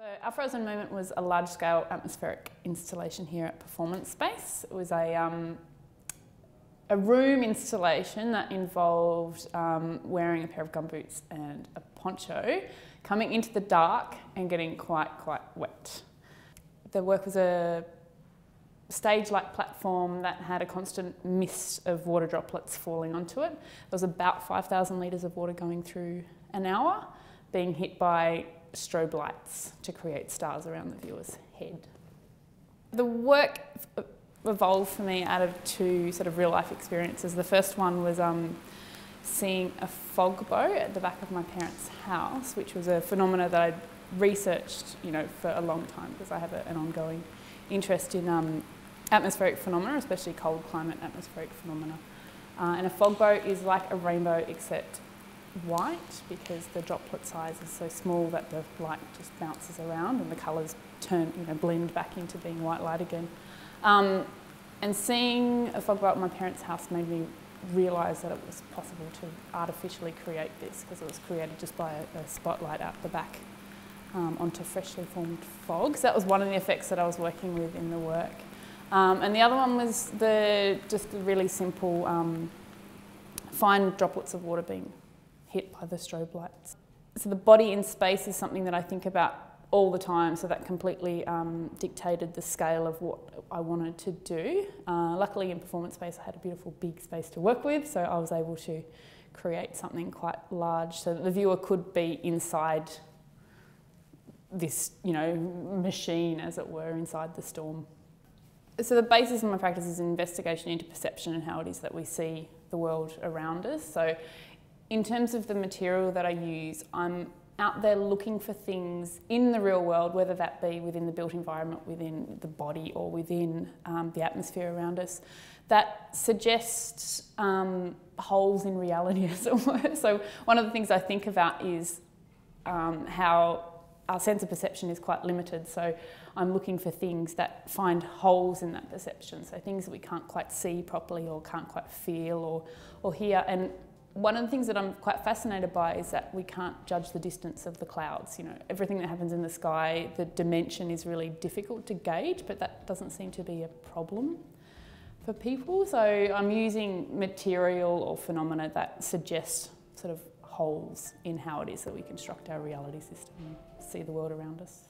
So our frozen moment was a large-scale atmospheric installation here at Performance Space. It was a room installation that involved wearing a pair of gumboots and a poncho, coming into the dark and getting quite wet. The work was a stage-like platform that had a constant mist of water droplets falling onto it. There was about 5,000 litres of water going through an hour, being hit by strobe lights to create stars around the viewer's head. The work evolved for me out of two sort of real-life experiences. The first one was seeing a fog bow at the back of my parents' house, which was a phenomena that I'd researched, for a long time because I have an ongoing interest in atmospheric phenomena, especially cold climate atmospheric phenomena. And a fog bow is like a rainbow except white, because the droplet size is so small that the light just bounces around and the colours blend back into being white light again. And seeing a fog bow at my parents' house made me realise that it was possible to artificially create this, because it was created just by a spotlight out the back onto freshly formed fog. So that was one of the effects that I was working with in the work. And the other one was just the really simple fine droplets of water being hit by the strobe lights. So the body in space is something that I think about all the time, so that completely dictated the scale of what I wanted to do. Luckily in Performance Space I had a beautiful big space to work with, so I was able to create something quite large so that the viewer could be inside this machine, as it were, inside the storm. So the basis of my practice is an investigation into perception and how it is that we see the world around us. So in terms of the material that I use, I'm out there looking for things in the real world, whether that be within the built environment, within the body, or within the atmosphere around us, that suggests holes in reality, as it were. So one of the things I think about is how our sense of perception is quite limited. So I'm looking for things that find holes in that perception. So things that we can't quite see properly or can't quite feel or hear. And one of the things that I'm quite fascinated by is that we can't judge the distance of the clouds. Everything that happens in the sky, the dimension is really difficult to gauge, but that doesn't seem to be a problem for people. So I'm using material or phenomena that suggest sort of holes in how it is that we construct our reality system and see the world around us.